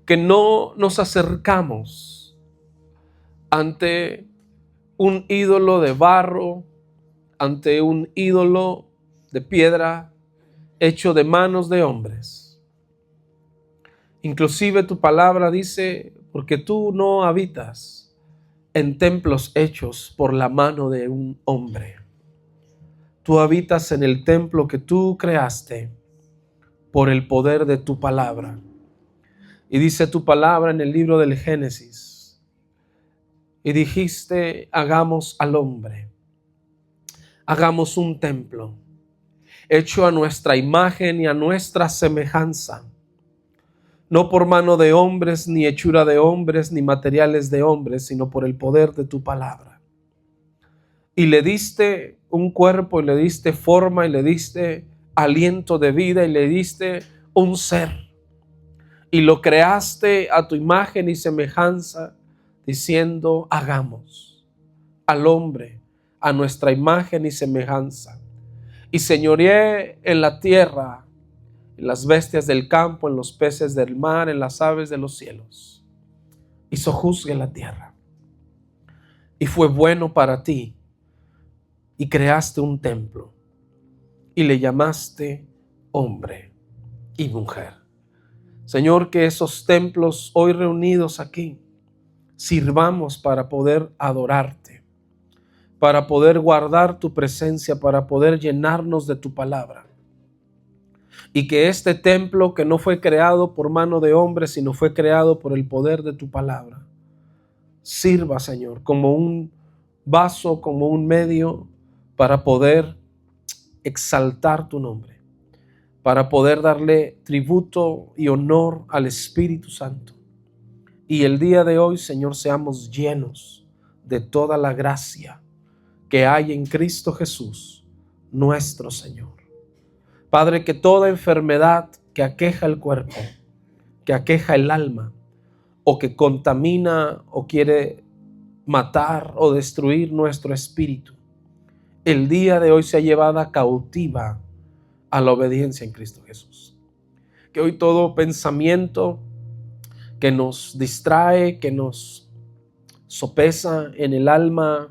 que no nos acercamos ante un ídolo de barro, ante un ídolo de piedra hecho de manos de hombres. Inclusive tu palabra dice, porque tú no habitas en templos hechos por la mano de un hombre. Tú habitas en el templo que tú creaste por el poder de tu palabra. Y dice tu palabra en el libro del Génesis, y dijiste, hagamos al hombre, hagamos un templo, hecho a nuestra imagen y a nuestra semejanza, no por mano de hombres, ni hechura de hombres, ni materiales de hombres, sino por el poder de tu palabra. Y le diste un cuerpo, y le diste forma, y le diste aliento de vida, y le diste un ser. Y lo creaste a tu imagen y semejanza, diciendo, hagamos al hombre a nuestra imagen y semejanza. Y señoreé en la tierra, en las bestias del campo, en los peces del mar, en las aves de los cielos. Y sojuzgué la tierra. Y fue bueno para ti. Y creaste un templo. Y le llamaste hombre y mujer. Señor, que esos templos hoy reunidos aquí sirvamos para poder adorarte, para poder guardar tu presencia, para poder llenarnos de tu palabra. Y que este templo, que no fue creado por mano de hombre, sino fue creado por el poder de tu palabra, sirva, Señor, como un vaso, como un medio para poder exaltar tu nombre, para poder darle tributo y honor al Espíritu Santo. Y el día de hoy, Señor, seamos llenos de toda la gracia que hay en Cristo Jesús, nuestro Señor. Padre, que toda enfermedad que aqueja el cuerpo, que aqueja el alma, o que contamina o quiere matar o destruir nuestro espíritu, el día de hoy sea llevada cautiva a la obediencia en Cristo Jesús. Que hoy todo pensamiento que nos distrae, que nos sopesa en el alma,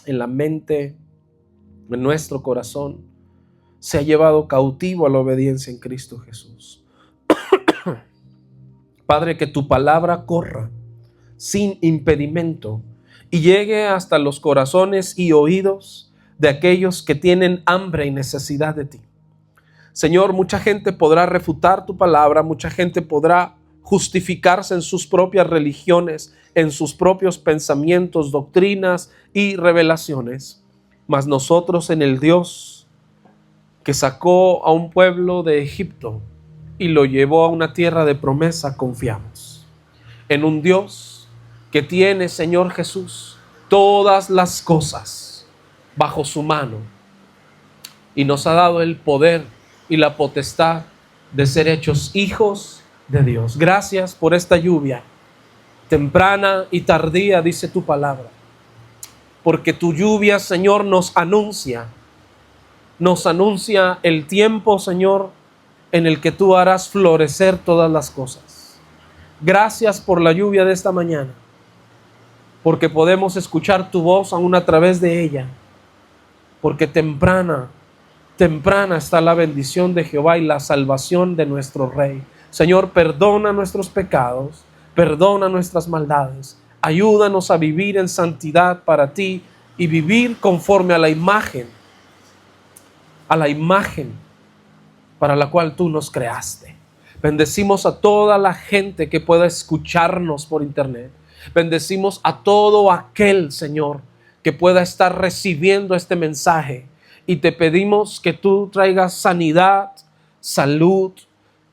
en la mente, en nuestro corazón, sea llevado cautivo a la obediencia en Cristo Jesús. Padre, que tu palabra corra sin impedimento y llegue hasta los corazones y oídos de aquellos que tienen hambre y necesidad de ti. Señor, mucha gente podrá refutar tu palabra, mucha gente podrá justificarse en sus propias religiones, en sus propios pensamientos, doctrinas y revelaciones. Mas nosotros en el Dios que sacó a un pueblo de Egipto y lo llevó a una tierra de promesa, confiamos. En un Dios que tiene, Señor Jesús, todas las cosas bajo su mano y nos ha dado el poder y la potestad de ser hechos hijos de Dios. Gracias por esta lluvia temprana y tardía, dice tu palabra, porque tu lluvia, Señor, nos anuncia el tiempo, Señor, en el que tú harás florecer todas las cosas. Gracias por la lluvia de esta mañana, porque podemos escuchar tu voz aún a través de ella, porque temprana está la bendición de Jehová y la salvación de nuestro Rey. Señor, perdona nuestros pecados, perdona nuestras maldades, ayúdanos a vivir en santidad para ti y vivir conforme a la imagen para la cual tú nos creaste. Bendecimos a toda la gente que pueda escucharnos por internet. Bendecimos a todo aquel, Señor, que pueda estar recibiendo este mensaje. Y te pedimos que tú traigas sanidad, salud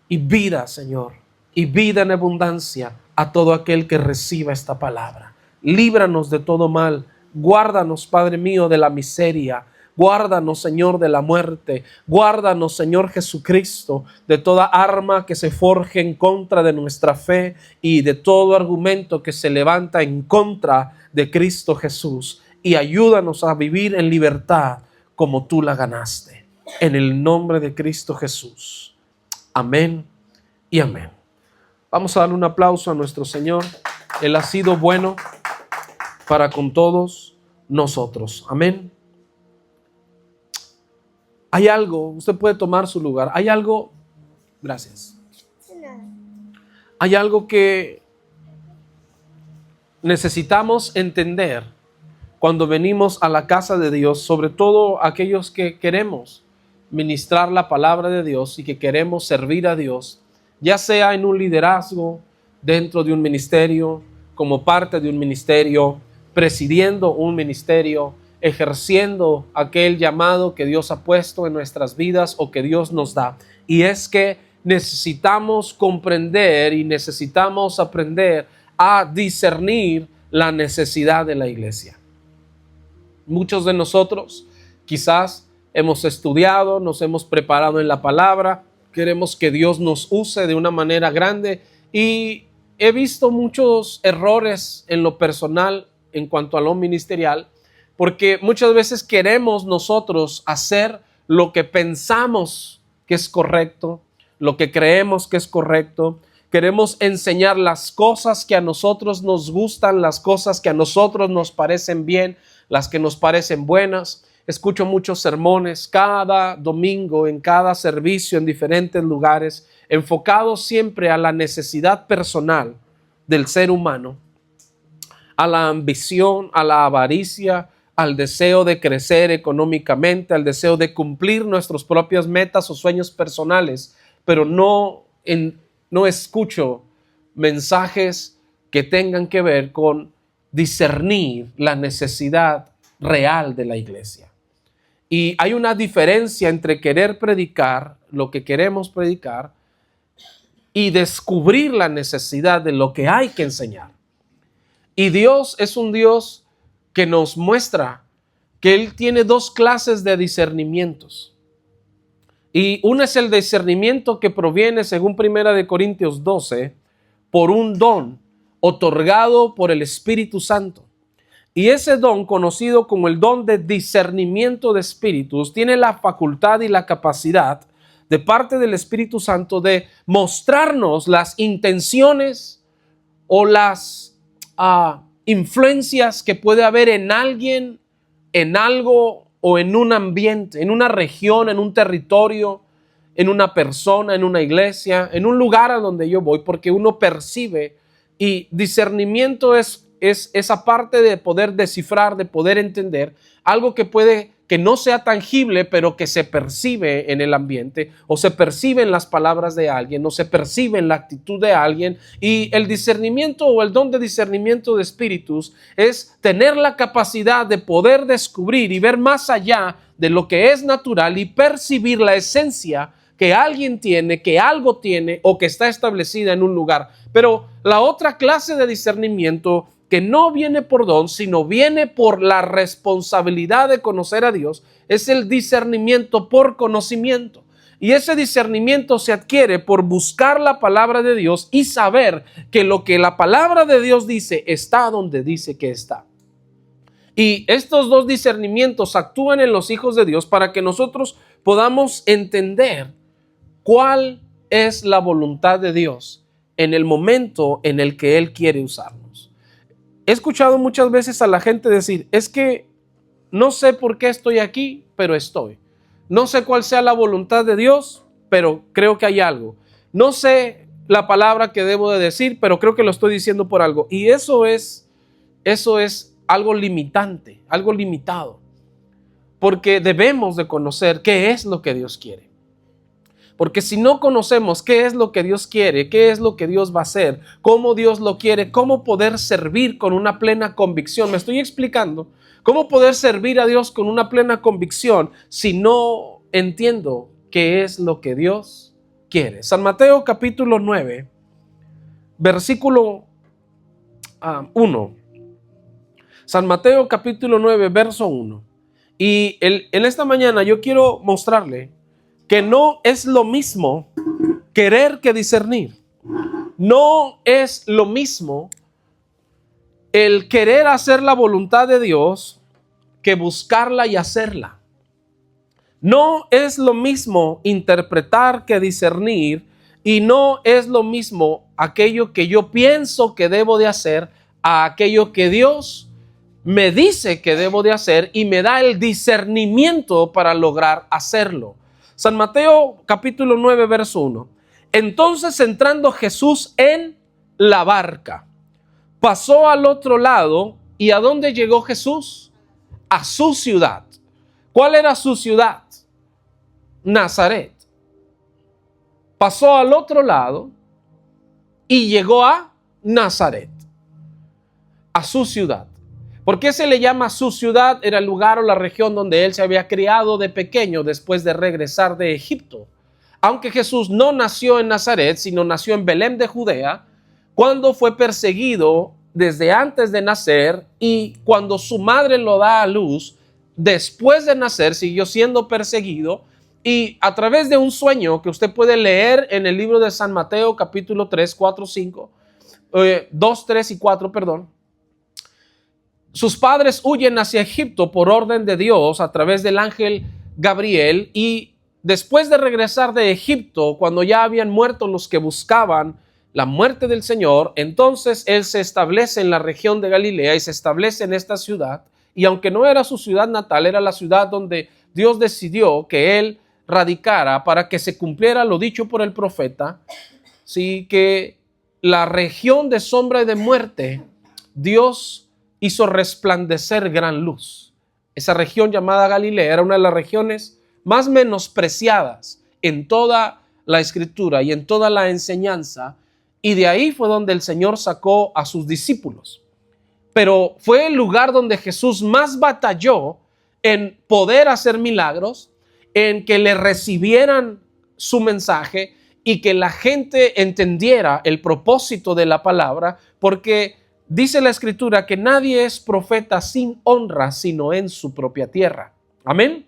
y vida, Señor, y vida en abundancia a todo aquel que reciba esta palabra. Líbranos de todo mal. Guárdanos, Padre mío, de la miseria. Guárdanos, Señor, de la muerte. Guárdanos, Señor Jesucristo, de toda arma que se forje en contra de nuestra fe y de todo argumento que se levanta en contra de Cristo Jesús. Y ayúdanos a vivir en libertad como tú la ganaste. En el nombre de Cristo Jesús. Amén y amén. Vamos a darle un aplauso a nuestro Señor. Él ha sido bueno para con todos nosotros. Amén. Hay algo, usted puede tomar su lugar. Hay algo, gracias. Hay algo que necesitamos entender cuando venimos a la casa de Dios, sobre todo aquellos que queremos ministrar la palabra de Dios y que queremos servir a Dios, ya sea en un liderazgo, dentro de un ministerio, como parte de un ministerio, presidiendo un ministerio, ejerciendo aquel llamado que Dios ha puesto en nuestras vidas o que Dios nos da. Y es que necesitamos comprender y necesitamos aprender a discernir la necesidad de la iglesia. Muchos de nosotros quizás hemos estudiado, nos hemos preparado en la palabra, queremos que Dios nos use de una manera grande y he visto muchos errores en lo personal en cuanto a lo ministerial, porque muchas veces queremos nosotros hacer lo que pensamos que es correcto, lo que creemos que es correcto. Queremos enseñar las cosas que a nosotros nos gustan, las cosas que a nosotros nos parecen bien, las que nos parecen buenas. Escucho muchos sermones cada domingo, en cada servicio, en diferentes lugares, enfocados siempre a la necesidad personal del ser humano, a la ambición, a la avaricia, al deseo de crecer económicamente, al deseo de cumplir nuestras propias metas o sueños personales, pero no escucho mensajes que tengan que ver con discernir la necesidad real de la iglesia. Y hay una diferencia entre querer predicar lo que queremos predicar y descubrir la necesidad de lo que hay que enseñar. Y Dios es un Dios que nos muestra que Él tiene dos clases de discernimientos. Y uno es el discernimiento que proviene, según 1 Corintios 12, por un don otorgado por el Espíritu Santo. Y ese don, conocido como el don de discernimiento de espíritus, tiene la facultad y la capacidad de parte del Espíritu Santo de mostrarnos las intenciones o las influencias que puede haber en alguien, en algo o en un ambiente, en una región, en un territorio, en una persona, en una iglesia, en un lugar a donde yo voy, porque uno percibe. Y discernimiento es esa parte de poder descifrar, de poder entender algo que puede que no sea tangible, pero que se percibe en el ambiente, o se percibe en las palabras de alguien, o se percibe en la actitud de alguien. Y el discernimiento o el don de discernimiento de espíritus es tener la capacidad de poder descubrir y ver más allá de lo que es natural y percibir la esencia que alguien tiene, que algo tiene o que está establecida en un lugar. Pero la otra clase de discernimiento, que no viene por don, sino viene por la responsabilidad de conocer a Dios, es el discernimiento por conocimiento. Y ese discernimiento se adquiere por buscar la palabra de Dios y saber que lo que la palabra de Dios dice está donde dice que está. Y estos dos discernimientos actúan en los hijos de Dios para que nosotros podamos entender cuál es la voluntad de Dios en el momento en el que Él quiere usarnos. He escuchado muchas veces a la gente decir, es que no sé por qué estoy aquí, pero estoy. No sé cuál sea la voluntad de Dios, pero creo que hay algo. No sé la palabra que debo de decir, pero creo que lo estoy diciendo por algo. Y eso es algo limitante, algo limitado. Porque debemos de conocer qué es lo que Dios quiere. Porque si no conocemos qué es lo que Dios quiere, qué es lo que Dios va a hacer, cómo Dios lo quiere, cómo poder servir con una plena convicción. ¿Me estoy explicando? ¿Cómo poder servir a Dios con una plena convicción si no entiendo qué es lo que Dios quiere? San Mateo capítulo 9, versículo 1. San Mateo capítulo 9, verso 1. Y en esta mañana yo quiero mostrarle que no es lo mismo querer que discernir. No es lo mismo el querer hacer la voluntad de Dios que buscarla y hacerla. No es lo mismo interpretar que discernir, y no es lo mismo aquello que yo pienso que debo de hacer a aquello que Dios me dice que debo de hacer y me da el discernimiento para lograr hacerlo. San Mateo capítulo 9, verso 1. Entonces, entrando Jesús en la barca, pasó al otro lado. ¿Y a dónde llegó Jesús? A su ciudad. ¿Cuál era su ciudad? Nazaret. Pasó al otro lado y llegó a Nazaret, a su ciudad. ¿Por qué se le llama su ciudad? Era el lugar o la región donde él se había criado de pequeño después de regresar de Egipto. Aunque Jesús no nació en Nazaret, sino nació en Belén de Judea, cuando fue perseguido desde antes de nacer, y cuando su madre lo da a luz, después de nacer siguió siendo perseguido, y a través de un sueño que usted puede leer en el libro de San Mateo capítulo 3, 4, 5, 2, 3 y 4, perdón. Sus padres huyen hacia Egipto por orden de Dios a través del ángel Gabriel, y después de regresar de Egipto, cuando ya habían muerto los que buscaban la muerte del Señor, entonces él se establece en la región de Galilea y se establece en esta ciudad. Y aunque no era su ciudad natal, era la ciudad donde Dios decidió que él radicara para que se cumpliera lo dicho por el profeta, sí, que la región de sombra y de muerte, Dios hizo resplandecer gran luz. Esa región llamada Galilea era una de las regiones más menospreciadas en toda la escritura y en toda la enseñanza, y de ahí fue donde el Señor sacó a sus discípulos. Pero fue el lugar donde Jesús más batalló en poder hacer milagros, en que le recibieran su mensaje y que la gente entendiera el propósito de la palabra, porque dice la escritura que nadie es profeta sin honra, sino en su propia tierra. Amén.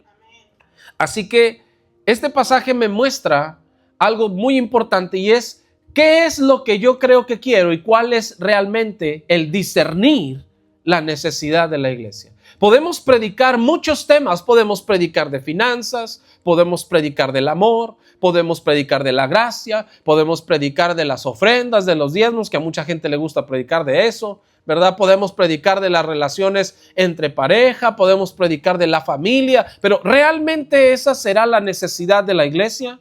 Así que este pasaje me muestra algo muy importante, y es qué es lo que yo creo que quiero y cuál es realmente el discernir la necesidad de la iglesia. Podemos predicar muchos temas, podemos predicar de finanzas, podemos predicar del amor, podemos predicar de la gracia, podemos predicar de las ofrendas, de los diezmos, que a mucha gente le gusta predicar de eso, ¿verdad? Podemos predicar de las relaciones entre pareja, podemos predicar de la familia, pero ¿realmente esa será la necesidad de la iglesia?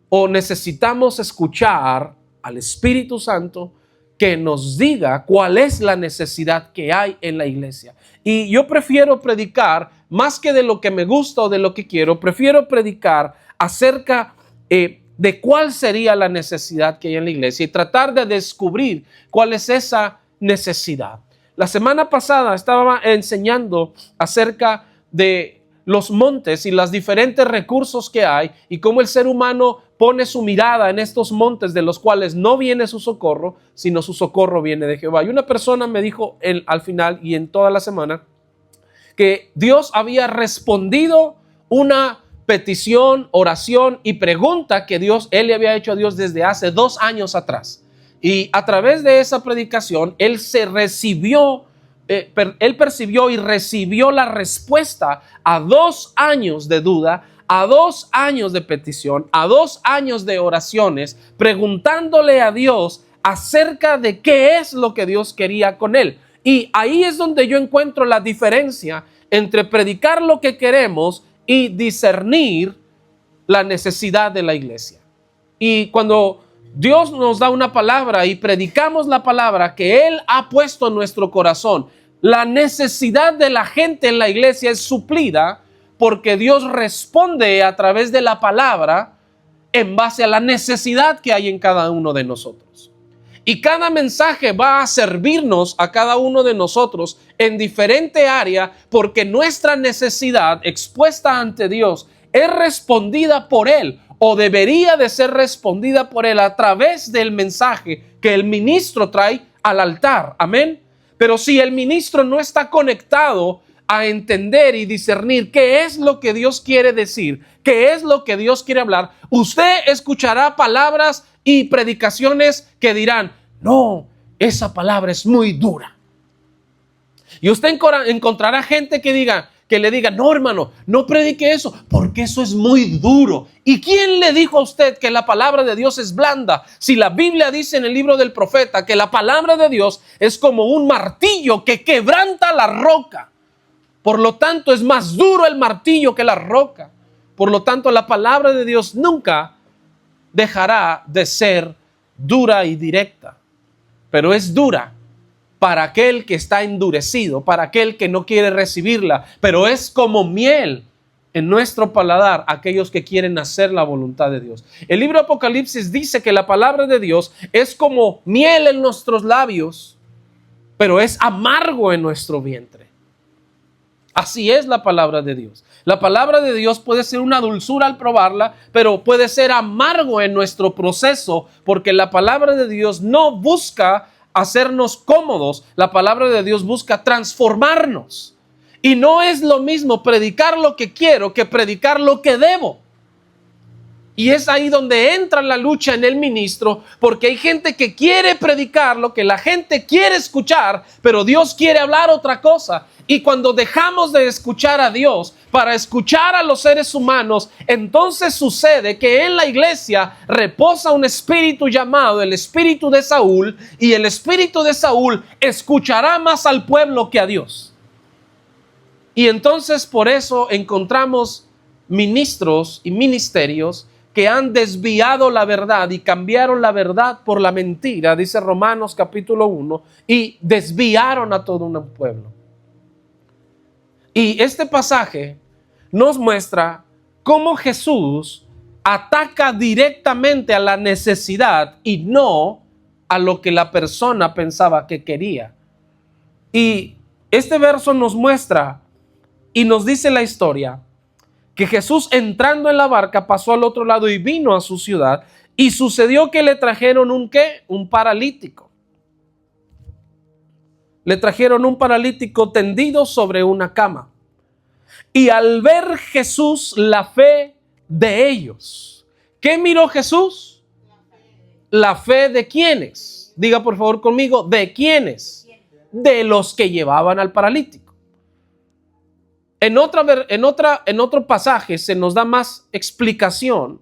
¿O necesitamos escuchar al Espíritu Santo que nos diga cuál es la necesidad que hay en la iglesia? Y yo prefiero predicar, más que de lo que me gusta o de lo que quiero, prefiero predicar acerca de cuál sería la necesidad que hay en la iglesia y tratar de descubrir cuál es esa necesidad. La semana pasada estaba enseñando acerca de los montes y los diferentes recursos que hay y cómo el ser humano pone su mirada en estos montes de los cuales no viene su socorro, sino su socorro viene de Jehová. Y una persona me dijo al final y en toda la semana que Dios había respondido una petición, oración y pregunta que él le había hecho a Dios desde hace 2 años atrás. Y a través de esa predicación, él percibió y recibió la respuesta a 2 años de duda, a 2 años de petición, a 2 años de oraciones, preguntándole a Dios acerca de qué es lo que Dios quería con él. Y ahí es donde yo encuentro la diferencia entre predicar lo que queremos y discernir la necesidad de la iglesia. Y cuando Dios nos da una palabra y predicamos la palabra que Él ha puesto en nuestro corazón, la necesidad de la gente en la iglesia es suplida porque Dios responde a través de la palabra en base a la necesidad que hay en cada uno de nosotros. Y cada mensaje va a servirnos a cada uno de nosotros en diferente área, porque nuestra necesidad expuesta ante Dios es respondida por Él, o debería de ser respondida por Él a través del mensaje que el ministro trae al altar. Amén. Pero si el ministro no está conectado a entender y discernir qué es lo que Dios quiere decir, qué es lo que Dios quiere hablar, usted escuchará palabras y predicaciones que dirán: no, esa palabra es muy dura. Y usted encontrará gente que diga que le diga, no hermano, no predique eso, porque eso es muy duro. ¿Y quién le dijo a usted que la palabra de Dios es blanda? Si la Biblia dice en el libro del profeta que la palabra de Dios es como un martillo que quebranta la roca. Por lo tanto, es más duro el martillo que la roca. Por lo tanto, la palabra de Dios nunca dejará de ser dura y directa. Pero es dura para aquel que está endurecido, para aquel que no quiere recibirla. Pero es como miel en nuestro paladar aquellos que quieren hacer la voluntad de Dios. El libro de Apocalipsis dice que la palabra de Dios es como miel en nuestros labios, pero es amargo en nuestro vientre. Así es la palabra de Dios. La palabra de Dios puede ser una dulzura al probarla, pero puede ser amargo en nuestro proceso, porque la palabra de Dios no busca hacernos cómodos. La palabra de Dios busca transformarnos. Y no es lo mismo predicar lo que quiero que predicar lo que debo. Y es ahí donde entra la lucha en el ministro, porque hay gente que quiere predicar lo que la gente quiere escuchar, pero Dios quiere hablar otra cosa. Y cuando dejamos de escuchar a Dios para escuchar a los seres humanos, entonces sucede que en la iglesia reposa un espíritu llamado el espíritu de Saúl, y el espíritu de Saúl escuchará más al pueblo que a Dios. Y entonces por eso encontramos ministros y ministerios que han desviado la verdad y cambiaron la verdad por la mentira, dice Romanos capítulo 1, y desviaron a todo un pueblo. Y este pasaje nos muestra cómo Jesús ataca directamente a la necesidad y no a lo que la persona pensaba que quería. Y este verso nos muestra y nos dice la historia que Jesús, entrando en la barca, pasó al otro lado y vino a su ciudad, y sucedió que le trajeron un paralítico. Le trajeron un paralítico tendido sobre una cama. Y al ver Jesús la fe de ellos, ¿qué miró Jesús? La fe de quiénes. Diga por favor conmigo, ¿de quiénes? De los que llevaban al paralítico. En otro pasaje se nos da más explicación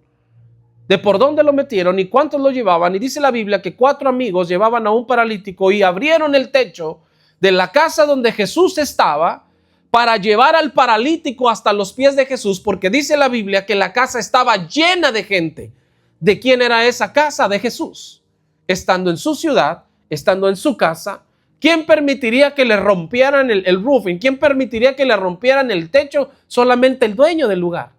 de por dónde lo metieron y cuántos lo llevaban. Y dice la Biblia que 4 amigos llevaban a un paralítico y abrieron el techo de la casa donde Jesús estaba para llevar al paralítico hasta los pies de Jesús, porque dice la Biblia que la casa estaba llena de gente. ¿De quién era esa casa? De Jesús. Estando en su ciudad, estando en su casa, ¿quién permitiría que le rompieran el roofing? ¿Quién permitiría que le rompieran el techo? Solamente el dueño del lugar.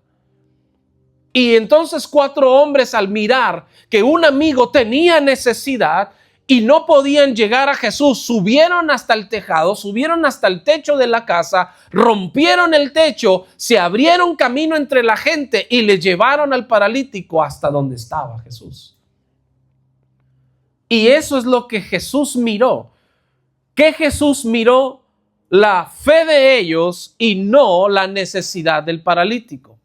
Y entonces 4 hombres, al mirar que un amigo tenía necesidad y no podían llegar a Jesús, subieron hasta el tejado, subieron hasta el techo de la casa, rompieron el techo, se abrieron camino entre la gente y le llevaron al paralítico hasta donde estaba Jesús. Y eso es lo que Jesús miró. Que Jesús miró la fe de ellos y no la necesidad del paralítico.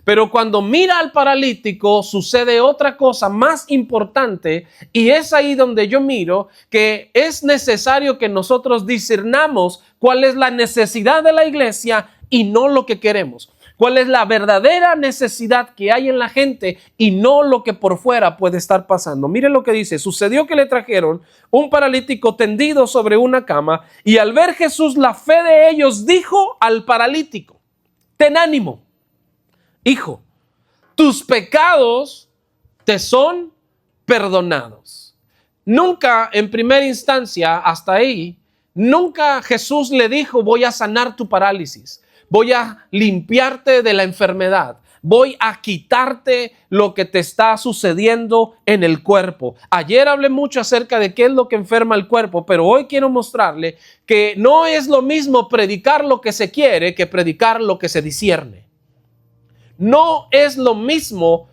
Pero cuando mira al paralítico sucede otra cosa más importante, y es ahí donde yo miro que es necesario que nosotros discernamos cuál es la necesidad de la iglesia y no lo que queremos. Cuál es la verdadera necesidad que hay en la gente y no lo que por fuera puede estar pasando. Mire lo que dice: sucedió que le trajeron un paralítico tendido sobre una cama, y al ver Jesús la fe de ellos, dijo al paralítico: ten ánimo, hijo, tus pecados te son perdonados. Nunca, en primera instancia, hasta ahí, nunca Jesús le dijo: voy a sanar tu parálisis, voy a limpiarte de la enfermedad, voy a quitarte lo que te está sucediendo en el cuerpo. Ayer hablé mucho acerca de qué es lo que enferma el cuerpo, pero hoy quiero mostrarle que no es lo mismo predicar lo que se quiere que predicar lo que se discierne. No es lo mismo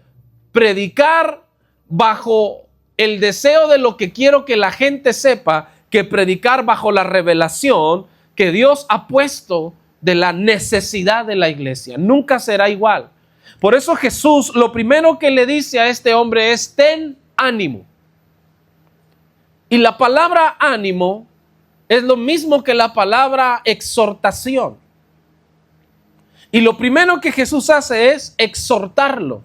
predicar bajo el deseo de lo que quiero que la gente sepa que predicar bajo la revelación que Dios ha puesto de la necesidad de la iglesia. Nunca será igual. Por eso Jesús lo primero que le dice a este hombre es: ten ánimo. Y la palabra ánimo es lo mismo que la palabra exhortación. Y lo primero que Jesús hace es exhortarlo.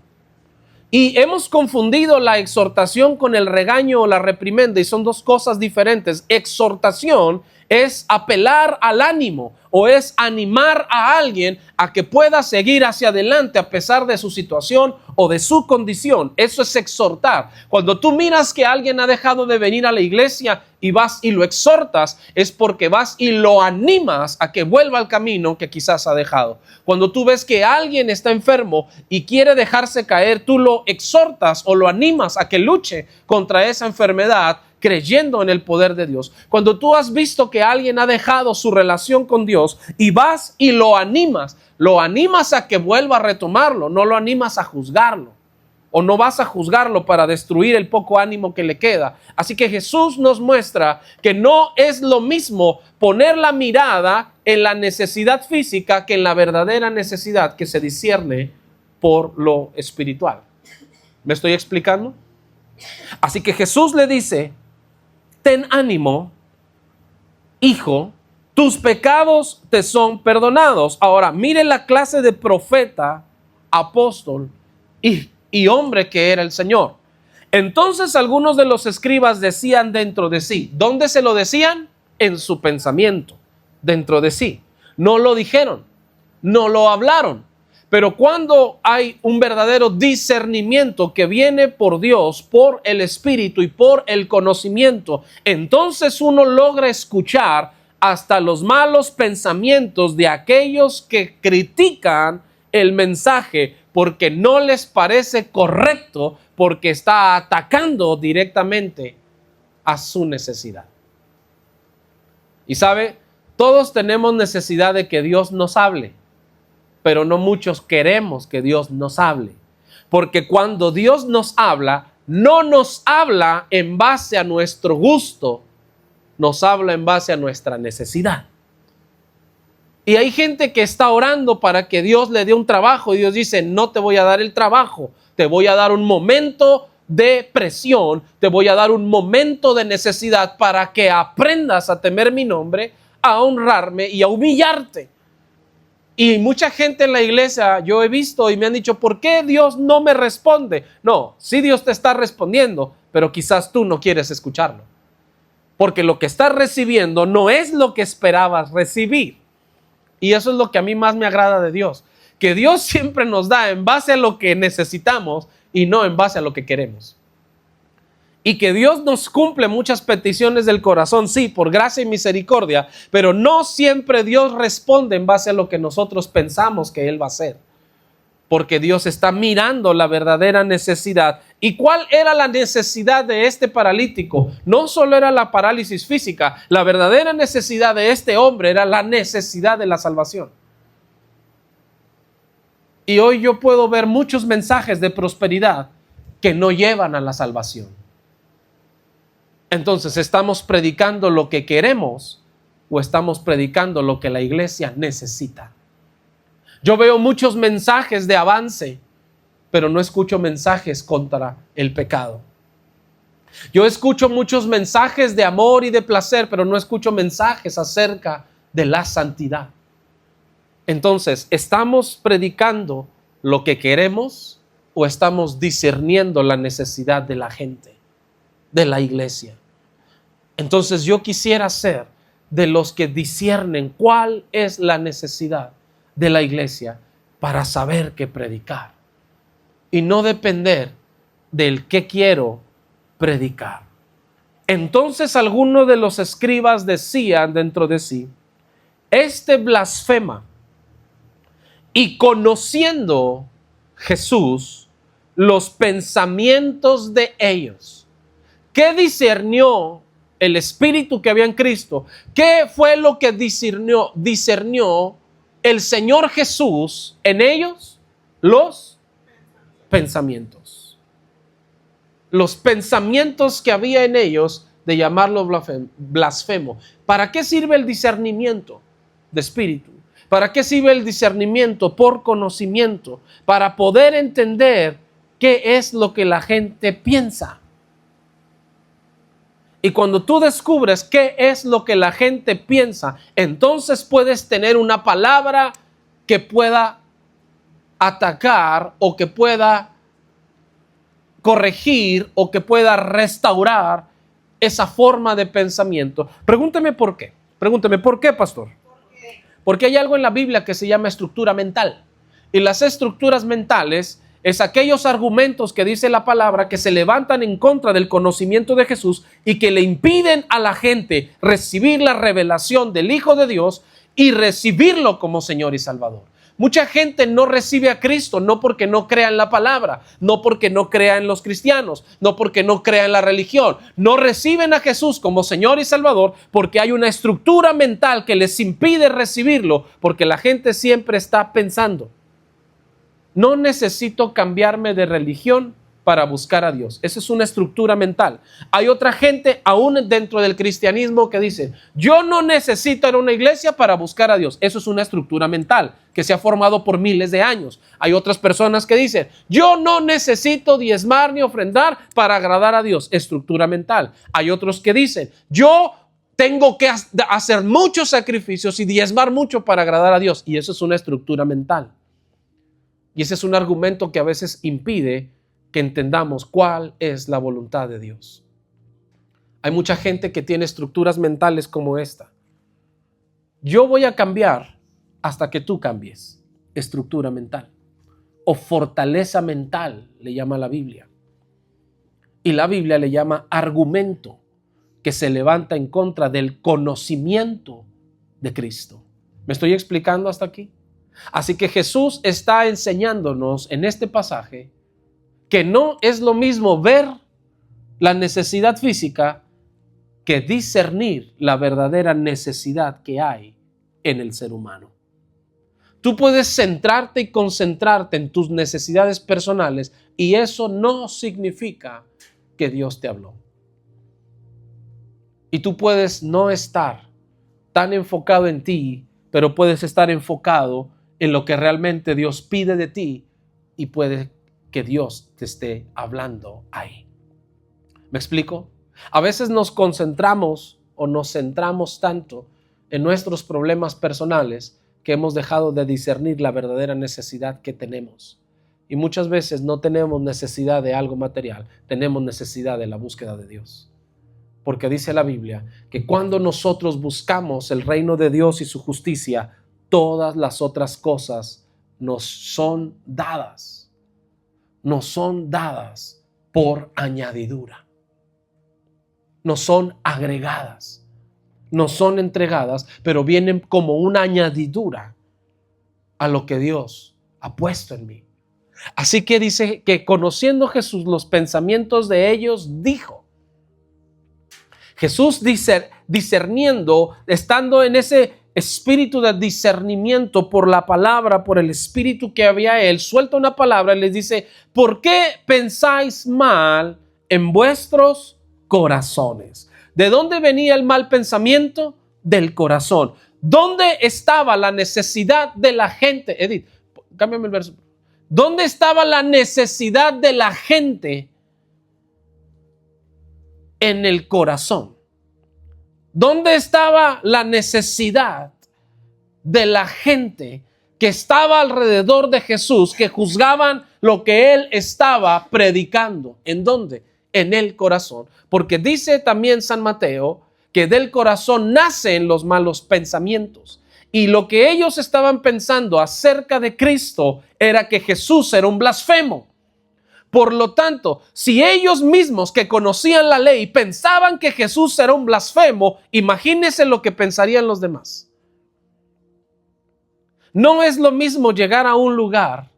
Y hemos confundido la exhortación con el regaño o la reprimenda, y son dos cosas diferentes. Exhortación es apelar al ánimo o es animar a alguien a que pueda seguir hacia adelante a pesar de su situación o de su condición. Eso es exhortar. Cuando tú miras que alguien ha dejado de venir a la iglesia y vas y lo exhortas, es porque vas y lo animas a que vuelva al camino que quizás ha dejado. Cuando tú ves que alguien está enfermo y quiere dejarse caer, tú lo exhortas o lo animas a que luche contra esa enfermedad, creyendo en el poder de Dios. Cuando tú has visto que alguien ha dejado su relación con Dios y vas y lo animas a que vuelva a retomarlo, no lo animas a juzgarlo. O no vas a juzgarlo para destruir el poco ánimo que le queda. Así que Jesús nos muestra que no es lo mismo poner la mirada en la necesidad física que en la verdadera necesidad que se discierne por lo espiritual. ¿Me estoy explicando? Así que Jesús le dice: ten ánimo, hijo, tus pecados te son perdonados. Ahora, mire la clase de profeta, apóstol y hombre que era el Señor. Entonces algunos de los escribas decían dentro de sí. ¿Dónde se lo decían? En su pensamiento, dentro de sí. No lo dijeron, no lo hablaron. Pero cuando hay un verdadero discernimiento que viene por Dios, por el Espíritu y por el conocimiento, entonces uno logra escuchar hasta los malos pensamientos de aquellos que critican el mensaje porque no les parece correcto, porque está atacando directamente a su necesidad. Y sabe, todos tenemos necesidad de que Dios nos hable, pero no muchos queremos que Dios nos hable. Porque cuando Dios nos habla, no nos habla en base a nuestro gusto, nos habla en base a nuestra necesidad. Y hay gente que está orando para que Dios le dé un trabajo y Dios dice: no te voy a dar el trabajo, te voy a dar un momento de presión, te voy a dar un momento de necesidad para que aprendas a temer mi nombre, a honrarme y a humillarte. Y mucha gente en la iglesia yo he visto y me han dicho: ¿por qué Dios no me responde? No, sí, Dios te está respondiendo, pero quizás tú no quieres escucharlo. Porque lo que estás recibiendo no es lo que esperabas recibir. Y eso es lo que a mí más me agrada de Dios. Que Dios siempre nos da en base a lo que necesitamos y no en base a lo que queremos. Y que Dios nos cumple muchas peticiones del corazón, sí, por gracia y misericordia, pero no siempre Dios responde en base a lo que nosotros pensamos que Él va a hacer. Porque Dios está mirando la verdadera necesidad. ¿Y cuál era la necesidad de este paralítico? No solo era la parálisis física, la verdadera necesidad de este hombre era la necesidad de la salvación. Y hoy yo puedo ver muchos mensajes de prosperidad que no llevan a la salvación. Entonces, ¿estamos predicando lo que queremos o estamos predicando lo que la iglesia necesita? Yo veo muchos mensajes de avance, pero no escucho mensajes contra el pecado. Yo escucho muchos mensajes de amor y de placer, pero no escucho mensajes acerca de la santidad. Entonces, ¿estamos predicando lo que queremos o estamos discerniendo la necesidad de la gente, de la iglesia? Entonces yo quisiera ser de los que disciernen cuál es la necesidad de la iglesia para saber qué predicar y no depender del qué quiero predicar. Entonces algunos de los escribas decían dentro de sí: este blasfema. Y conociendo Jesús los pensamientos de ellos, ¿qué discernió el Espíritu que había en Cristo? ¿Qué fue lo que discernió el Señor Jesús en ellos? Los pensamientos. Los pensamientos que había en ellos de llamarlo blasfemo. ¿Para qué sirve el discernimiento de espíritu? ¿Para qué sirve el discernimiento por conocimiento? Para poder entender qué es lo que la gente piensa. Y cuando tú descubres qué es lo que la gente piensa, entonces puedes tener una palabra que pueda atacar o que pueda corregir o que pueda restaurar esa forma de pensamiento. Pregúnteme por qué. Pregúnteme, ¿por qué, pastor? Porque hay algo en la Biblia que se llama estructura mental. Y las estructuras mentales es aquellos argumentos que dice la palabra que se levantan en contra del conocimiento de Jesús y que le impiden a la gente recibir la revelación del Hijo de Dios y recibirlo como Señor y Salvador. Mucha gente no recibe a Cristo, no porque no crea en la palabra, no porque no crea en los cristianos, no porque no crea en la religión. No reciben a Jesús como Señor y Salvador porque hay una estructura mental que les impide recibirlo, porque la gente siempre está pensando: no necesito cambiarme de religión para buscar a Dios. Esa es una estructura mental. Hay otra gente, aún dentro del cristianismo, que dice: yo no necesito ir a una iglesia para buscar a Dios. Eso es una estructura mental que se ha formado por miles de años. Hay otras personas que dicen: yo no necesito diezmar ni ofrendar para agradar a Dios. Estructura mental. Hay otros que dicen: yo tengo que hacer muchos sacrificios y diezmar mucho para agradar a Dios. Y eso es una estructura mental. Y ese es un argumento que a veces impide que entendamos cuál es la voluntad de Dios. Hay mucha gente que tiene estructuras mentales como esta: yo voy a cambiar hasta que tú cambies. Estructura mental. O fortaleza mental, le llama la Biblia. Y la Biblia le llama argumento que se levanta en contra del conocimiento de Cristo. ¿Me estoy explicando hasta aquí? Así que Jesús está enseñándonos en este pasaje que no es lo mismo ver la necesidad física que discernir la verdadera necesidad que hay en el ser humano. Tú puedes centrarte y concentrarte en tus necesidades personales y eso no significa que Dios te habló. Y tú puedes no estar tan enfocado en ti, pero puedes estar enfocado en lo que realmente Dios pide de ti y puede que Dios te esté hablando ahí. ¿Me explico? A veces nos concentramos o nos centramos tanto en nuestros problemas personales que hemos dejado de discernir la verdadera necesidad que tenemos. Y muchas veces no tenemos necesidad de algo material, tenemos necesidad de la búsqueda de Dios. Porque dice la Biblia que cuando nosotros buscamos el reino de Dios y su justicia, todas las otras cosas nos son dadas. Nos son dadas por añadidura. Nos son agregadas. Nos son entregadas, pero vienen como una añadidura a lo que Dios ha puesto en mí. Así que dice que conociendo Jesús los pensamientos de ellos, dijo. Jesús discerniendo, estando en ese espíritu de discernimiento por la palabra, por el espíritu que había él, suelta una palabra y les dice: ¿por qué pensáis mal en vuestros corazones? ¿De dónde venía el mal pensamiento? Del corazón. ¿Dónde estaba la necesidad de la gente? Edith, cámbiame el verso. ¿Dónde estaba la necesidad de la gente? En el corazón. ¿Dónde estaba la necesidad de la gente que estaba alrededor de Jesús, que juzgaban lo que él estaba predicando? ¿En dónde? En el corazón. Porque dice también San Mateo que del corazón nacen los malos pensamientos. Y lo que ellos estaban pensando acerca de Cristo era que Jesús era un blasfemo. Por lo tanto, si ellos mismos que conocían la ley pensaban que Jesús era un blasfemo, imagínense lo que pensarían los demás. No es lo mismo llegar a un lugar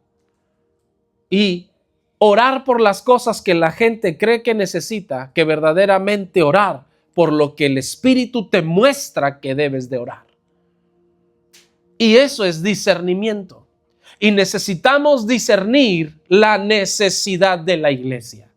y orar por las cosas que la gente cree que necesita, que verdaderamente orar por lo que el Espíritu te muestra que debes de orar. Y eso es discernimiento. Y necesitamos discernir la necesidad de la iglesia.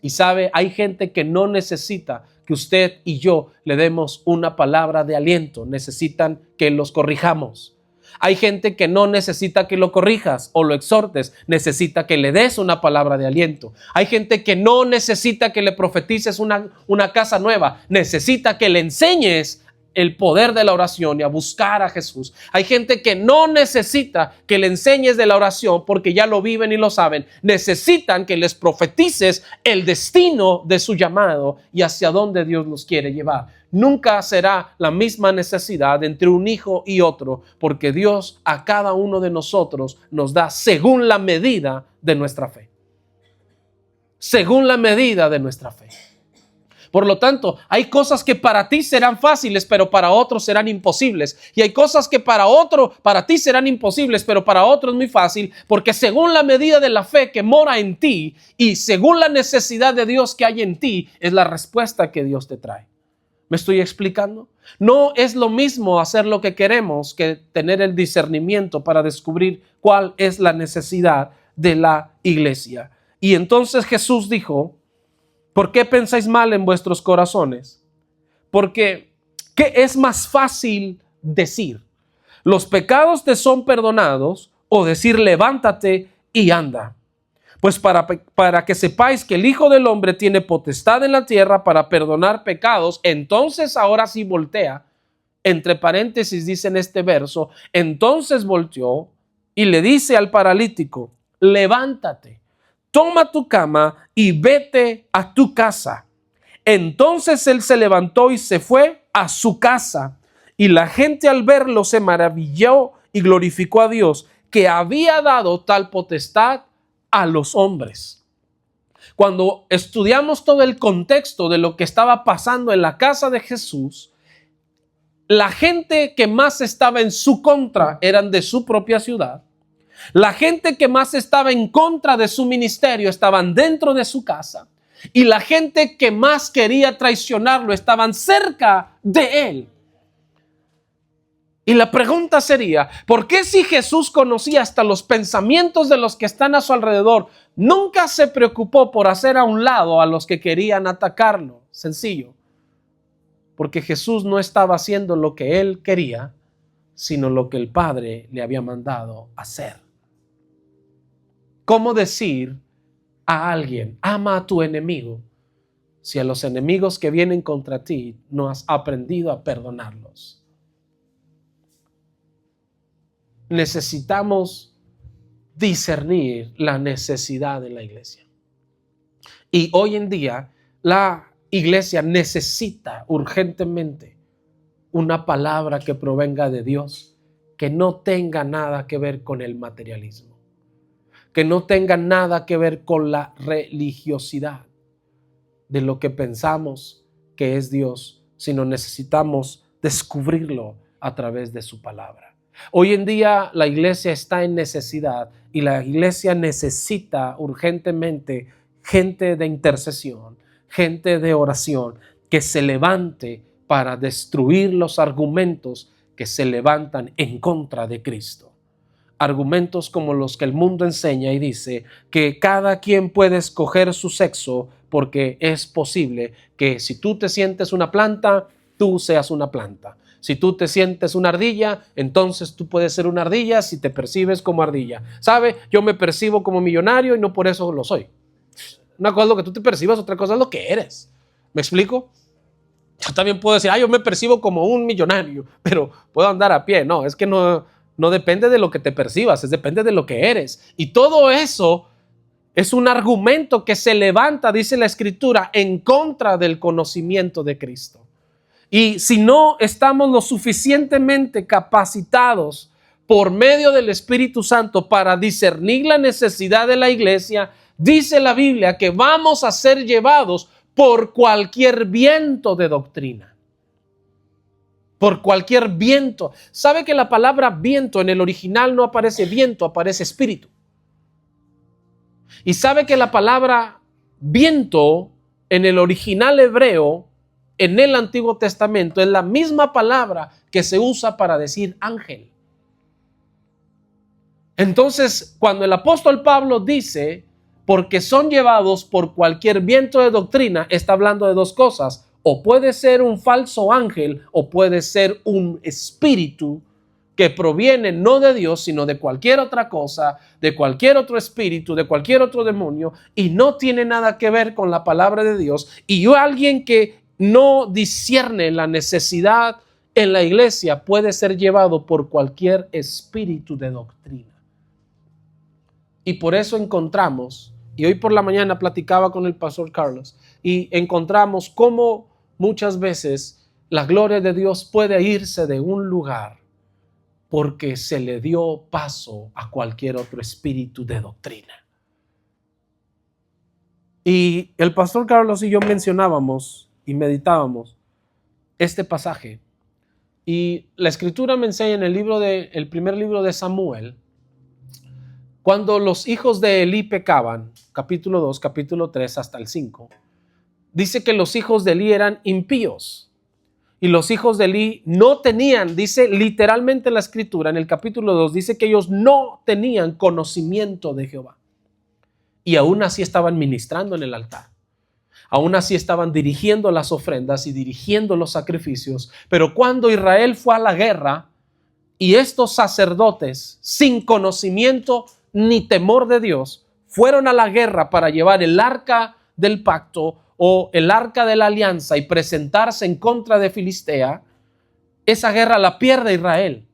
Y sabe, hay gente que no necesita que usted y yo le demos una palabra de aliento. Necesitan que los corrijamos. Hay gente que no necesita que lo corrijas o lo exhortes. Necesita que le des una palabra de aliento. Hay gente que no necesita que le profetices una casa nueva. Necesita que le enseñes el poder de la oración y a buscar a Jesús. Hay gente que no necesita que le enseñes de la oración porque ya lo viven y lo saben. Necesitan que les profetices el destino de su llamado y hacia dónde Dios los quiere llevar. Nunca será la misma necesidad entre un hijo y otro, porque Dios a cada uno de nosotros nos da según la medida de nuestra fe. Según la medida de nuestra fe. Por lo tanto, hay cosas que para ti serán fáciles, pero para otros serán imposibles. Y hay cosas que para ti serán imposibles, pero para otros es muy fácil, porque según la medida de la fe que mora en ti y según la necesidad de Dios que hay en ti, es la respuesta que Dios te trae. ¿Me estoy explicando? No es lo mismo hacer lo que queremos que tener el discernimiento para descubrir cuál es la necesidad de la iglesia. Y entonces Jesús dijo: ¿por qué pensáis mal en vuestros corazones? Porque, ¿qué es más fácil decir? ¿Los pecados te son perdonados? O decir, levántate y anda. Pues para que sepáis que el Hijo del Hombre tiene potestad en la tierra para perdonar pecados. Entonces ahora sí voltea. Entre paréntesis dice en este verso, entonces volteó y le dice al paralítico, levántate. Toma tu cama y vete a tu casa. Entonces él se levantó y se fue a su casa. Y la gente al verlo se maravilló y glorificó a Dios, que había dado tal potestad a los hombres. Cuando estudiamos todo el contexto de lo que estaba pasando en la casa de Jesús, la gente que más estaba en su contra eran de su propia ciudad. La gente que más estaba en contra de su ministerio estaban dentro de su casa. Y la gente que más quería traicionarlo estaban cerca de él. Y la pregunta sería, ¿por qué si Jesús conocía hasta los pensamientos de los que están a su alrededor, nunca se preocupó por hacer a un lado a los que querían atacarlo? Sencillo. Porque Jesús no estaba haciendo lo que él quería, sino lo que el Padre le había mandado hacer. ¿Cómo decir a alguien, ama a tu enemigo, si a los enemigos que vienen contra ti no has aprendido a perdonarlos? Necesitamos discernir la necesidad de la iglesia. Y hoy en día la iglesia necesita urgentemente una palabra que provenga de Dios, que no tenga nada que ver con el materialismo, que no tenga nada que ver con la religiosidad de lo que pensamos que es Dios, sino necesitamos descubrirlo a través de su palabra. Hoy en día la iglesia está en necesidad y la iglesia necesita urgentemente gente de intercesión, gente de oración que se levante para destruir los argumentos que se levantan en contra de Cristo. Argumentos como los que el mundo enseña y dice que cada quien puede escoger su sexo porque es posible que si tú te sientes una planta, tú seas una planta. Si tú te sientes una ardilla, entonces tú puedes ser una ardilla si te percibes como ardilla. ¿Sabe? Yo me percibo como millonario y no por eso lo soy. Una cosa es lo que tú te percibas, otra cosa es lo que eres. ¿Me explico? Yo también puedo decir, yo me percibo como un millonario, pero puedo andar a pie. No, es que no depende de lo que te percibas, depende de lo que eres. Y todo eso es un argumento que se levanta, dice la Escritura, en contra del conocimiento de Cristo. Y si no estamos lo suficientemente capacitados por medio del Espíritu Santo para discernir la necesidad de la iglesia, dice la Biblia que vamos a ser llevados por cualquier viento de doctrina. Por cualquier viento. ¿Sabe que la palabra viento en el original no aparece viento, aparece espíritu? Y sabe que la palabra viento en el original hebreo en el Antiguo Testamento es la misma palabra que se usa para decir ángel. Entonces, cuando el apóstol Pablo dice, porque son llevados por cualquier viento de doctrina, está hablando de dos cosas. O puede ser un falso ángel o puede ser un espíritu que proviene no de Dios, sino de cualquier otra cosa, de cualquier otro espíritu, de cualquier otro demonio, y no tiene nada que ver con la palabra de Dios. Y alguien que no discierne la necesidad en la iglesia puede ser llevado por cualquier espíritu de doctrina. Y por eso encontramos, y hoy por la mañana platicaba con el pastor Carlos, y encontramos cómo muchas veces la gloria de Dios puede irse de un lugar porque se le dio paso a cualquier otro espíritu de doctrina. Y el pastor Carlos y yo mencionábamos y meditábamos este pasaje. Y la escritura me enseña en el primer libro de Samuel, cuando los hijos de Elí pecaban, capítulo 2, capítulo 3 hasta el 5, dice que los hijos de Elí eran impíos. Y los hijos de Elí no tenían, dice literalmente la escritura, en el capítulo 2, dice que ellos no tenían conocimiento de Jehová. Y aún así estaban ministrando en el altar. Aún así estaban dirigiendo las ofrendas y dirigiendo los sacrificios. Pero cuando Israel fue a la guerra y estos sacerdotes, sin conocimiento ni temor de Dios, fueron a la guerra para llevar el arca del pacto o el arca de la alianza y presentarse en contra de Filistea, esa guerra la pierde Israel.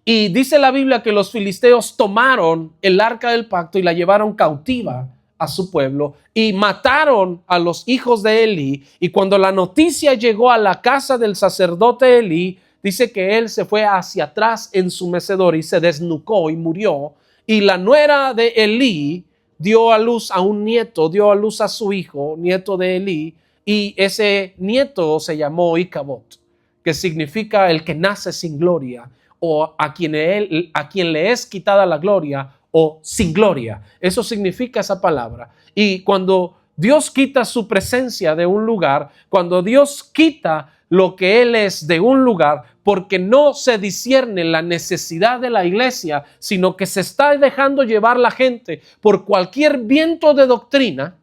Y dice la Biblia que los filisteos tomaron el arca del pacto y la llevaron cautiva a su pueblo y mataron a los hijos de Elí. Y cuando la noticia llegó a la casa del sacerdote Elí, dice que él se fue hacia atrás en su mecedor y se desnucó y murió. Y la nuera de Elí dio a luz a un nieto, dio a luz a su hijo, nieto de Elí, y ese nieto se llamó Icabod, que significa el que nace sin gloria, o a quien le es quitada la gloria, o sin gloria. Eso significa esa palabra. Y cuando Dios quita su presencia de un lugar, cuando Dios quita lo que Él es de un lugar, porque no se discierne la necesidad de la iglesia, sino que se está dejando llevar la gente por cualquier viento de doctrina,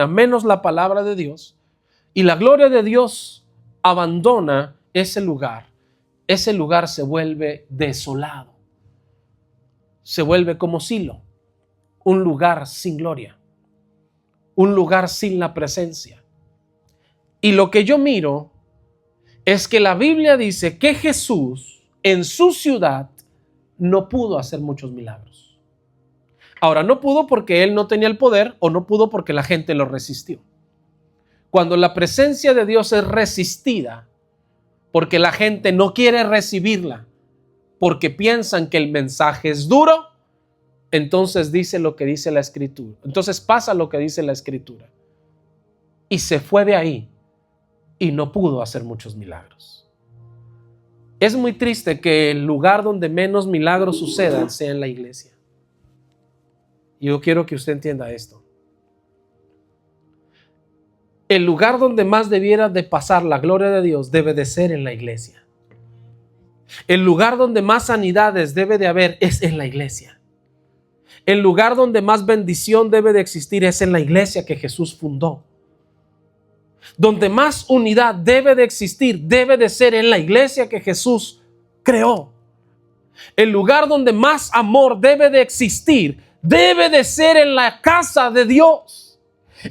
menos la palabra de Dios, y la gloria de Dios abandona ese lugar se vuelve desolado, se vuelve como Silo, un lugar sin gloria, un lugar sin la presencia. Y lo que yo miro es que la Biblia dice que Jesús en su ciudad no pudo hacer muchos milagros. Ahora, no pudo porque él no tenía el poder o no pudo porque la gente lo resistió. Cuando la presencia de Dios es resistida porque la gente no quiere recibirla, porque piensan que el mensaje es duro, entonces dice lo que dice la Escritura. Entonces pasa lo que dice la Escritura. Y se fue de ahí y no pudo hacer muchos milagros. Es muy triste que el lugar donde menos milagros sucedan sea en la iglesia. Y yo quiero que usted entienda esto. El lugar donde más debiera de pasar la gloria de Dios debe de ser en la iglesia. El lugar donde más sanidades debe de haber es en la iglesia. El lugar donde más bendición debe de existir es en la iglesia que Jesús fundó. Donde más unidad debe de existir, debe de ser en la iglesia que Jesús creó. El lugar donde más amor debe de existir, debe de ser en la casa de Dios.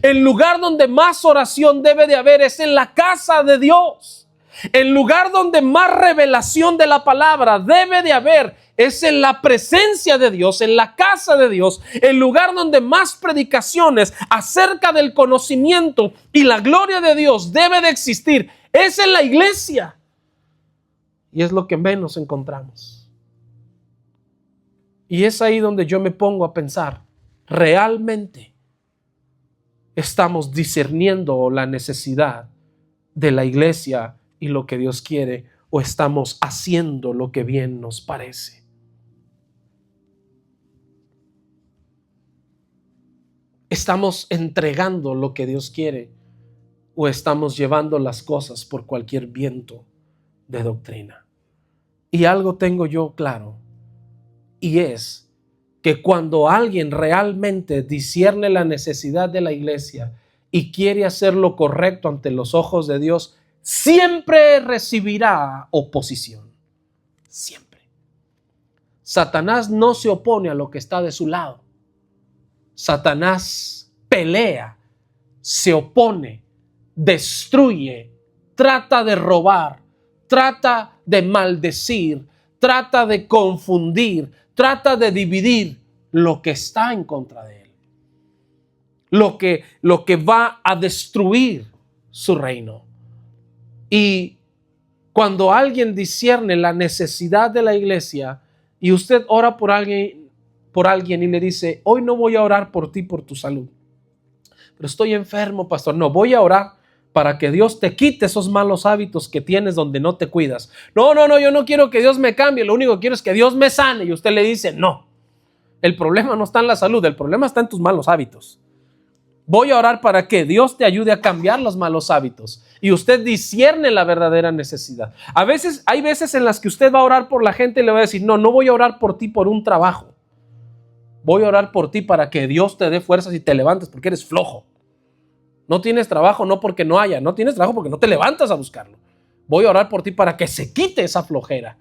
El lugar donde más oración debe de haber es en la casa de Dios. El lugar donde más revelación de la palabra debe de haber es en la presencia de Dios, en la casa de Dios. El lugar donde más predicaciones acerca del conocimiento y la gloria de Dios debe de existir es en la iglesia. Y es lo que menos encontramos. Y es ahí donde yo me pongo a pensar, ¿realmente estamos discerniendo la necesidad de la iglesia y lo que Dios quiere, o estamos haciendo lo que bien nos parece? ¿Estamos entregando lo que Dios quiere o estamos llevando las cosas por cualquier viento de doctrina? Y algo tengo yo claro, y es que cuando alguien realmente discierne la necesidad de la iglesia y quiere hacer lo correcto ante los ojos de Dios, siempre recibirá oposición. Siempre. Satanás no se opone a lo que está de su lado. Satanás pelea, se opone, destruye trata de robar, trata de maldecir, trata de confundir, trata de dividir lo que está en contra de él. Lo que va a destruir su reino. Y cuando alguien discierne la necesidad de la iglesia y usted ora por alguien y le dice, hoy no voy a orar por ti, por tu salud, pero estoy enfermo, pastor. No, voy a orar para que Dios te quite esos malos hábitos que tienes donde no te cuidas. No, yo no quiero que Dios me cambie, lo único que quiero es que Dios me sane. Y usted le dice, no, el problema no está en la salud, el problema está en tus malos hábitos. Voy a orar para que Dios te ayude a cambiar los malos hábitos y usted discierne la verdadera necesidad. Hay veces en las que usted va a orar por la gente y le va a decir, no voy a orar por ti por un trabajo. Voy a orar por ti para que Dios te dé fuerzas y te levantes porque eres flojo. No tienes trabajo no porque no haya, no tienes trabajo porque no te levantas a buscarlo. Voy a orar por ti para que se quite esa flojera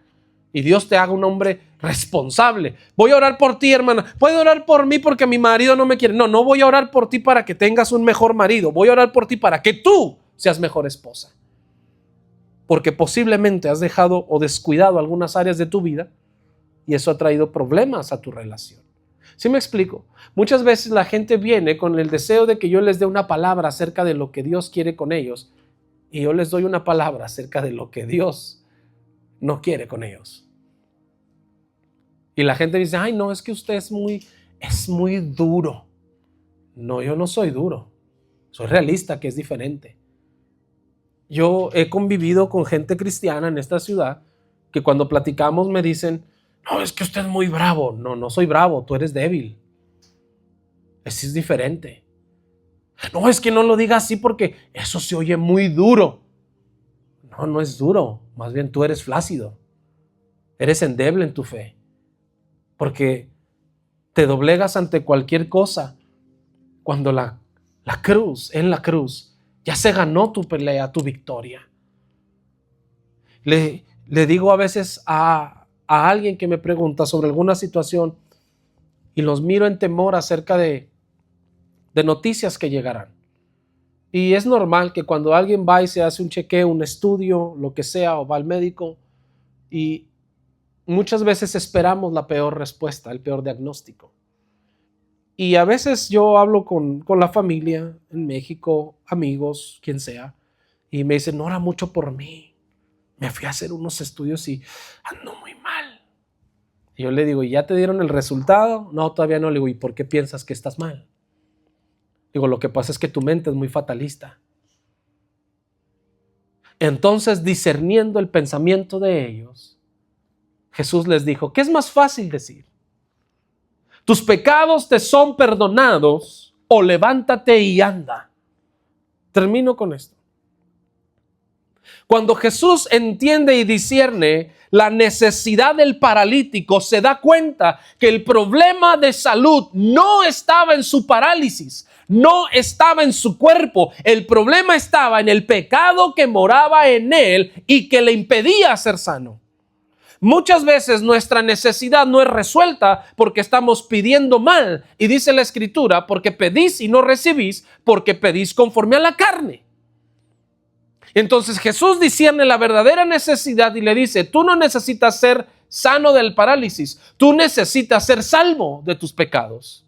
y Dios te haga un hombre responsable. Voy a orar por ti, hermana. ¿Puede orar por mí porque mi marido no me quiere? No voy a orar por ti para que tengas un mejor marido. Voy a orar por ti para que tú seas mejor esposa. Porque posiblemente has dejado o descuidado algunas áreas de tu vida y eso ha traído problemas a tu relación. ¿Sí me explico? Muchas veces la gente viene con el deseo de que yo les dé una palabra acerca de lo que Dios quiere con ellos y yo les doy una palabra acerca de lo que Dios no quiere con ellos. Y la gente dice, ay, no, es que usted es muy duro. No, yo no soy duro. Soy realista, que es diferente. Yo he convivido con gente cristiana en esta ciudad que cuando platicamos me dicen, no, es que usted es muy bravo. No soy bravo, tú eres débil. Eso es diferente. No, es que no lo diga así porque eso se oye muy duro. No es duro. Más bien tú eres flácido. Eres endeble en tu fe. Porque te doblegas ante cualquier cosa cuando en la cruz, ya se ganó tu pelea, tu victoria. Le digo a veces a alguien que me pregunta sobre alguna situación y los miro en temor acerca de noticias que llegarán. Y es normal que cuando alguien va y se hace un chequeo, un estudio, lo que sea, o va al médico, y muchas veces esperamos la peor respuesta, el peor diagnóstico. Y a veces yo hablo con la familia en México, amigos, quien sea, y me dicen, no, ora mucho por mí. Me fui a hacer unos estudios y ando muy mal. Y yo le digo, ¿y ya te dieron el resultado? No, todavía no. Le digo, ¿y por qué piensas que estás mal? Digo, lo que pasa es que tu mente es muy fatalista. Entonces, discerniendo el pensamiento de ellos, Jesús les dijo, ¿qué es más fácil decir? ¿Tus pecados te son perdonados o levántate y anda? Termino con esto. Cuando Jesús entiende y discierne la necesidad del paralítico, se da cuenta que el problema de salud no estaba en su parálisis, no estaba en su cuerpo. El problema estaba en el pecado que moraba en él y que le impedía ser sano. Muchas veces nuestra necesidad no es resuelta porque estamos pidiendo mal. Y dice la Escritura, porque pedís y no recibís, porque pedís conforme a la carne. Entonces Jesús discierne la verdadera necesidad y le dice, tú no necesitas ser sano del parálisis, tú necesitas ser salvo de tus pecados.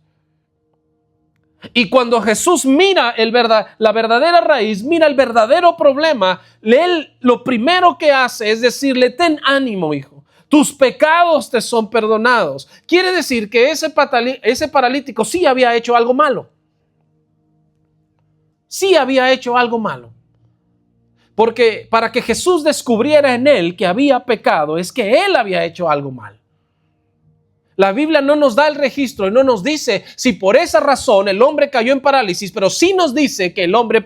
Y cuando Jesús mira la verdadera raíz, mira el verdadero problema, él lo primero que hace es decirle, ten ánimo, hijo. Tus pecados te son perdonados. Quiere decir que ese paralítico sí había hecho algo malo. Sí había hecho algo malo. Porque para que Jesús descubriera en él que había pecado, es que él había hecho algo mal. La Biblia no nos da el registro y no nos dice si por esa razón el hombre cayó en parálisis, pero sí nos dice que el hombre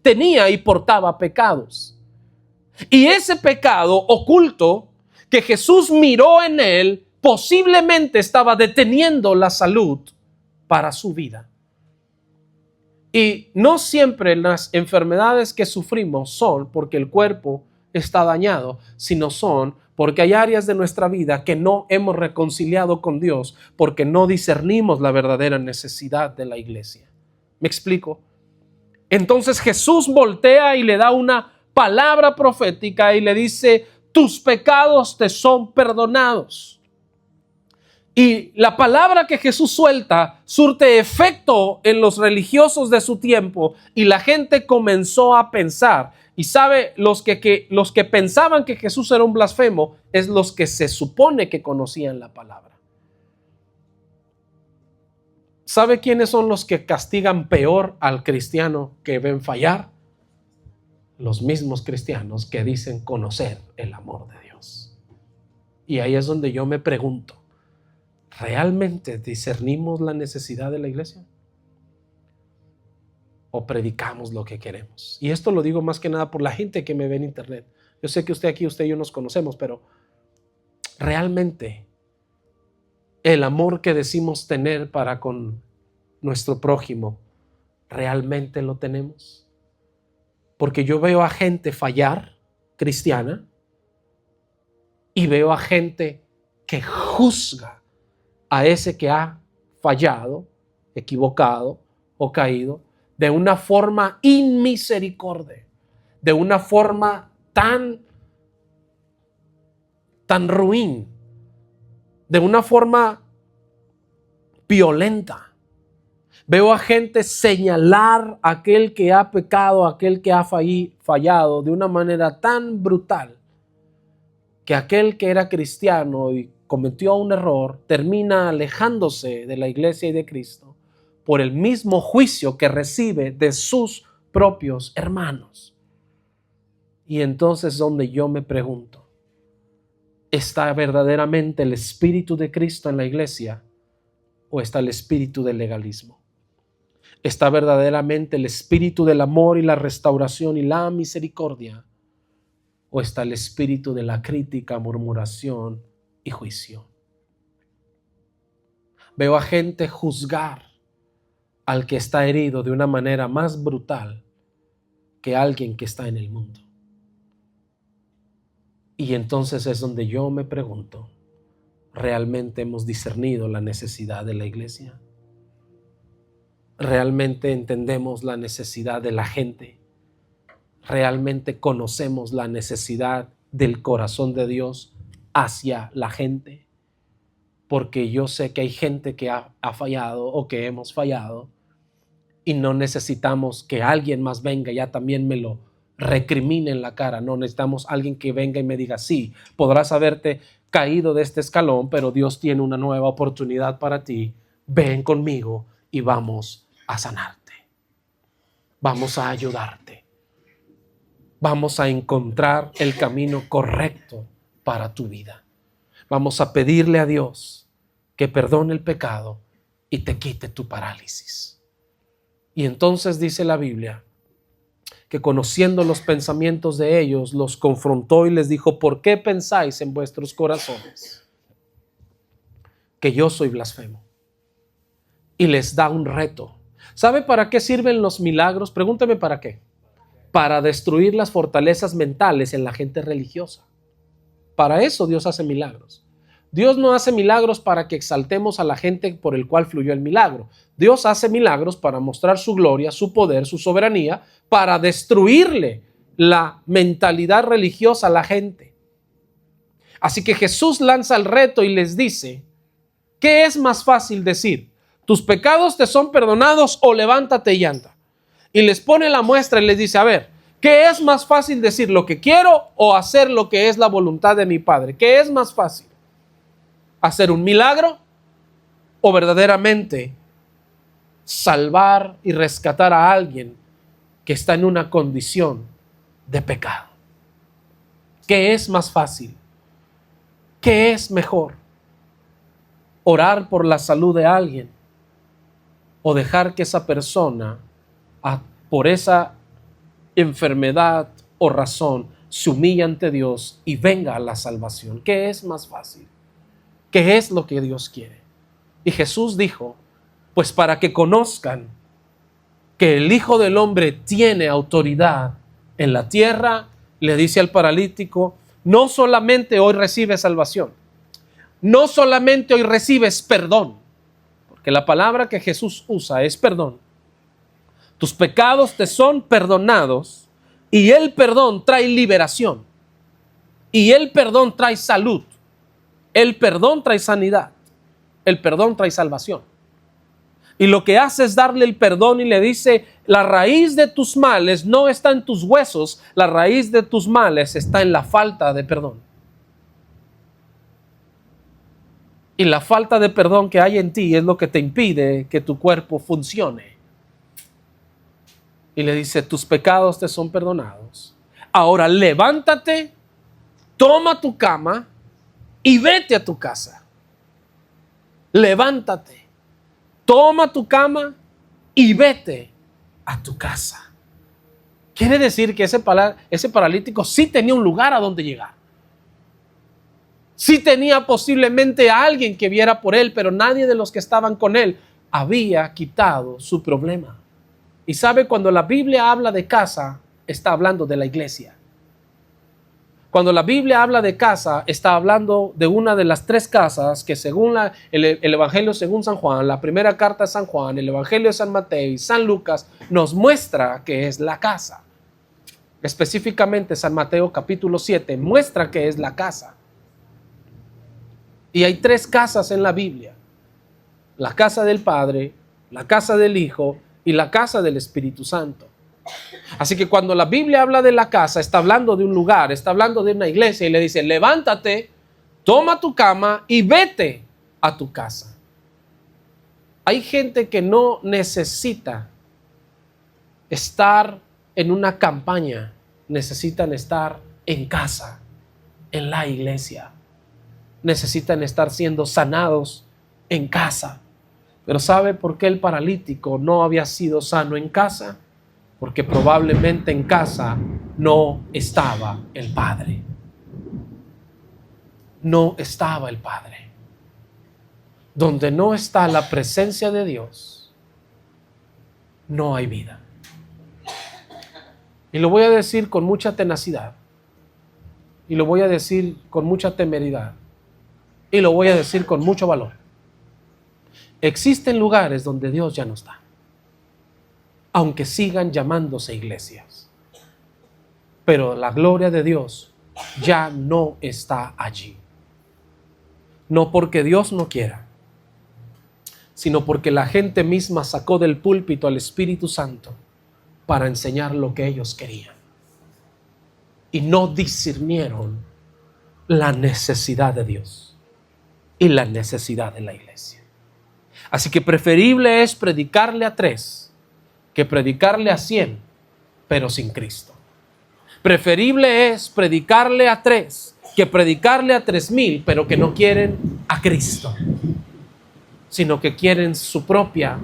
tenía y portaba pecados. Y ese pecado oculto que Jesús miró en él, posiblemente estaba deteniendo la salud para su vida. Y no siempre las enfermedades que sufrimos son porque el cuerpo está dañado, sino son porque hay áreas de nuestra vida que no hemos reconciliado con Dios porque no discernimos la verdadera necesidad de la iglesia. ¿Me explico? Entonces Jesús voltea y le da una palabra profética y le dice: tus pecados te son perdonados. Y la palabra que Jesús suelta surte efecto en los religiosos de su tiempo, y la gente comenzó a pensar. Y sabe, los que pensaban que Jesús era un blasfemo es los que se supone que conocían la palabra. ¿Sabe quiénes son los que castigan peor al cristiano que ven fallar? Los mismos cristianos que dicen conocer el amor de Dios. Y ahí es donde yo me pregunto, ¿realmente discernimos la necesidad de la iglesia? ¿O predicamos lo que queremos? Y esto lo digo más que nada por la gente que me ve en internet. Yo sé que usted y yo nos conocemos, pero realmente el amor que decimos tener para con nuestro prójimo, ¿realmente lo tenemos? Porque yo veo a gente fallar, cristiana, y veo a gente que juzga a ese que ha fallado, equivocado o caído de una forma inmisericordia, de una forma tan ruin, de una forma violenta. Veo a gente señalar a aquel que ha pecado, a aquel que ha fallado de una manera tan brutal que aquel que era cristiano y cometió un error termina alejándose de la iglesia y de Cristo por el mismo juicio que recibe de sus propios hermanos. Y entonces donde yo me pregunto, ¿está verdaderamente el Espíritu de Cristo en la iglesia o está el espíritu del legalismo? ¿Está verdaderamente el espíritu del amor y la restauración y la misericordia? ¿O está el espíritu de la crítica, murmuración y juicio? Veo a gente juzgar al que está herido de una manera más brutal que alguien que está en el mundo. Y entonces es donde yo me pregunto, ¿realmente hemos discernido la necesidad de la iglesia? ¿Realmente entendemos la necesidad de la gente? ¿Realmente conocemos la necesidad del corazón de Dios hacia la gente? Porque yo sé que hay gente que ha fallado o que hemos fallado y no necesitamos que alguien más venga y ya también me lo recrimine en la cara. No necesitamos alguien que venga y me diga: sí, podrás haberte caído de este escalón, pero Dios tiene una nueva oportunidad para ti. Ven conmigo y vamos a sanarte. Vamos a ayudarte. Vamos a encontrar el camino correcto para tu vida. Vamos a pedirle a Dios que perdone el pecado y te quite tu parálisis. Y entonces dice la Biblia que conociendo los pensamientos de ellos, los confrontó y les dijo: ¿por qué pensáis en vuestros corazones que yo soy blasfemo? Y les da un reto. ¿Sabe para qué sirven los milagros? Pregúntame para qué. Para destruir las fortalezas mentales en la gente religiosa. Para eso Dios hace milagros. Dios no hace milagros para que exaltemos a la gente por el cual fluyó el milagro. Dios hace milagros para mostrar su gloria, su poder, su soberanía, para destruirle la mentalidad religiosa a la gente. Así que Jesús lanza el reto y les dice: ¿qué es más fácil decir? ¿Tus pecados te son perdonados o levántate y anda? Y les pone la muestra y les dice: a ver, ¿qué es más fácil decir, lo que quiero o hacer lo que es la voluntad de mi Padre? ¿Qué es más fácil? ¿Hacer un milagro o verdaderamente salvar y rescatar a alguien que está en una condición de pecado? ¿Qué es más fácil? ¿Qué es mejor? ¿Orar por la salud de alguien o dejar que esa persona, por esa enfermedad o razón, se humille ante Dios y venga a la salvación? ¿Qué es más fácil? ¿Qué es lo que Dios quiere? Y Jesús dijo: pues para que conozcan que el Hijo del Hombre tiene autoridad en la tierra, le dice al paralítico: no solamente hoy recibes salvación, no solamente hoy recibes perdón, porque la palabra que Jesús usa es perdón. Tus pecados te son perdonados, Y el perdón trae liberación. Y el perdón trae salud. El perdón trae sanidad. El perdón trae salvación. Y lo que hace es darle el perdón y le dice, la raíz de tus males no está en tus huesos, la raíz de tus males está en la falta de perdón. Y la falta de perdón que hay en ti es lo que te impide que tu cuerpo funcione. Y le dice, tus pecados te son perdonados. Ahora levántate, toma tu cama y vete a tu casa. Levántate, toma tu cama y vete a tu casa. Quiere decir que ese paralítico sí tenía un lugar a donde llegar. Sí tenía posiblemente a alguien que viera por él, pero nadie de los que estaban con él había quitado su problema. Y sabe, cuando la Biblia habla de casa, está hablando de la iglesia. Cuando la Biblia habla de casa, está hablando de una de las tres casas que según el Evangelio según San Juan, la primera carta de San Juan, el Evangelio de San Mateo y San Lucas nos muestra que es la casa. Específicamente San Mateo capítulo 7 muestra que es la casa. Y hay tres casas en la Biblia: la casa del Padre, la casa del Hijo y la casa del Espíritu Santo. Así que cuando la Biblia habla de la casa, está hablando de un lugar, está hablando de una iglesia y le dice, levántate, toma tu cama y vete a tu casa. Hay gente que no necesita estar en una campaña, necesitan estar en casa, en la iglesia. Necesitan estar siendo sanados en casa. Pero ¿sabe por qué el paralítico no había sido sano en casa? Porque probablemente en casa no estaba el Padre. No estaba el Padre. Donde no está la presencia de Dios, no hay vida. Y lo voy a decir con mucha tenacidad. Y lo voy a decir con mucha temeridad. Y lo voy a decir con mucho valor. Existen lugares donde Dios ya no está, aunque sigan llamándose iglesias. Pero la gloria de Dios ya no está allí. No porque Dios no quiera, sino porque la gente misma sacó del púlpito al Espíritu Santo para enseñar lo que ellos querían. Y no discernieron la necesidad de Dios y la necesidad de la iglesia. Así que preferible es predicarle a 3 que predicarle a 100, pero sin Cristo. Preferible es predicarle a 3 que predicarle a 3,000, pero que no quieren a Cristo, sino que quieren su propia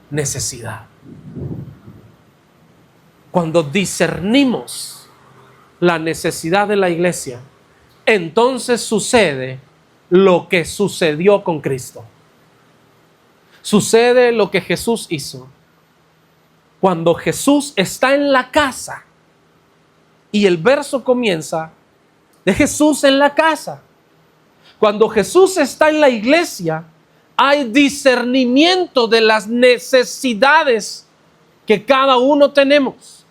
necesidad. Cuando discernimos la necesidad de la iglesia, entonces sucede lo que sucedió con Cristo. Sucede lo que Jesús hizo. Cuando Jesús está en la casa, y el verso comienza de Jesús en la casa. Cuando Jesús está en la iglesia, hay discernimiento de las necesidades que cada uno tenemos.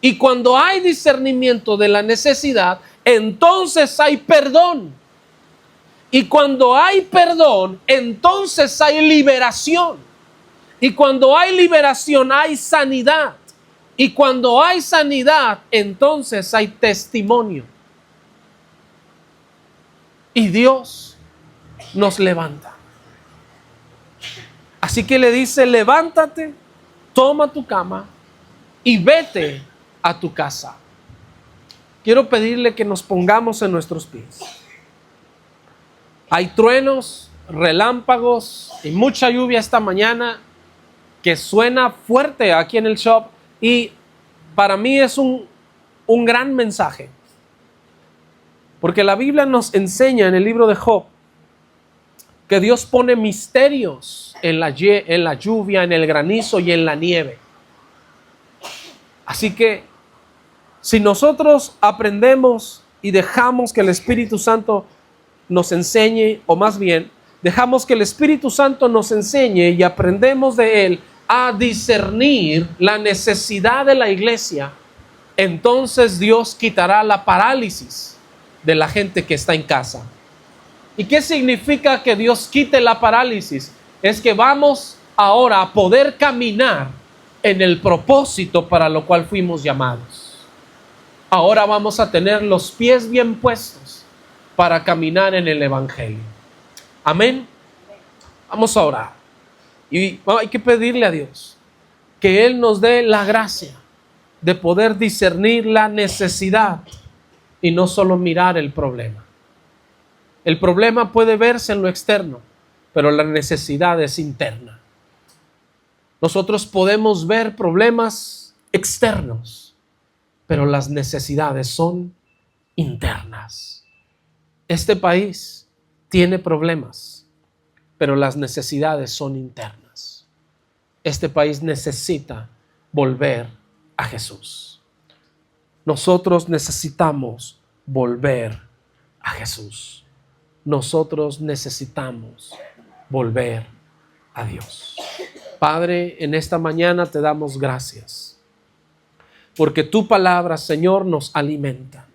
Y cuando hay discernimiento de la necesidad, entonces hay perdón. Y cuando hay perdón, entonces hay liberación. Y cuando hay liberación, hay sanidad. Y cuando hay sanidad, entonces hay testimonio. Y Dios nos levanta. Así que le dice, levántate, toma tu cama y vete a tu casa. Quiero pedirle que nos pongamos en nuestros pies. Hay truenos, relámpagos y mucha lluvia esta mañana que suena fuerte aquí en el shop, y para mí es un gran mensaje. Porque la Biblia nos enseña en el libro de Job que Dios pone misterios en la lluvia, en el granizo y en la nieve. Así que si nosotros aprendemos y dejamos que el Espíritu Santo nos enseñe, o más bien, dejamos que el Espíritu Santo nos enseñe y aprendemos de Él a discernir la necesidad de la iglesia, entonces Dios quitará la parálisis de la gente que está en casa. ¿Y qué significa que Dios quite la parálisis? Es que vamos ahora a poder caminar en el propósito para lo cual fuimos llamados. Ahora vamos a tener los pies bien puestos para caminar en el Evangelio. Amén. Vamos a orar. Y hay que pedirle a Dios que Él nos dé la gracia de poder discernir la necesidad y no solo mirar el problema. El problema puede verse en lo externo, pero la necesidad es interna. Nosotros podemos ver problemas externos, pero las necesidades son internas. Este país tiene problemas, pero las necesidades son internas. Este país necesita volver a Jesús. Nosotros necesitamos volver a Jesús. Nosotros necesitamos volver a Dios. Padre, en esta mañana te damos gracias, porque tu palabra, Señor, nos alimenta.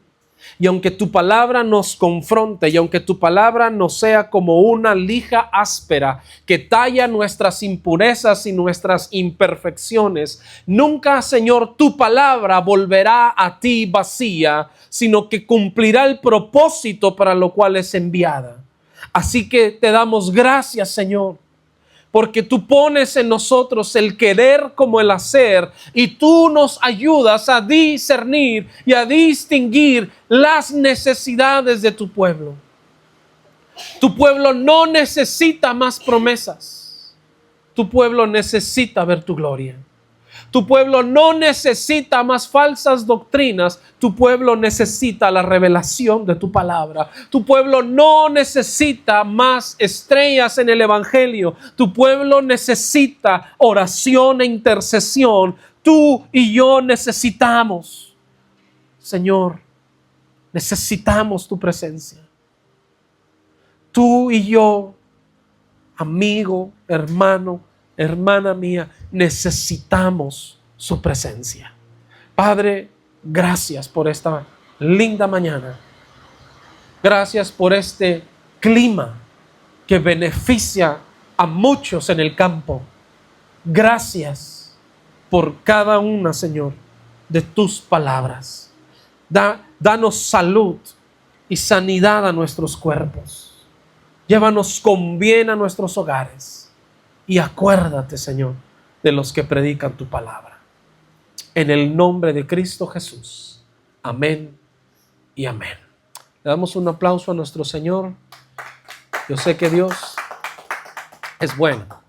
Y aunque tu palabra nos confronte, y aunque tu palabra nos sea como una lija áspera que talla nuestras impurezas y nuestras imperfecciones, nunca, Señor, tu palabra volverá a ti vacía, sino que cumplirá el propósito para lo cual es enviada. Así que te damos gracias, Señor, porque tú pones en nosotros el querer como el hacer, y tú nos ayudas a discernir y a distinguir las necesidades de tu pueblo. Tu pueblo no necesita más promesas. Tu pueblo necesita ver tu gloria. Tu pueblo no necesita más falsas doctrinas. Tu pueblo necesita la revelación de tu palabra. Tu pueblo no necesita más estrellas en el Evangelio. Tu pueblo necesita oración e intercesión. Tú y yo necesitamos, Señor, necesitamos tu presencia. Tú y yo, amigo, hermano, hermana mía, necesitamos su presencia. Padre, gracias por esta linda mañana. Gracias por este clima que beneficia a muchos en el campo. Gracias por cada una, Señor, de tus palabras. Danos salud y sanidad a nuestros cuerpos. Llévanos con bien a nuestros hogares. Y acuérdate, Señor, de los que predican tu palabra. En el nombre de Cristo Jesús. Amén y amén. Le damos un aplauso a nuestro Señor. Yo sé que Dios es bueno.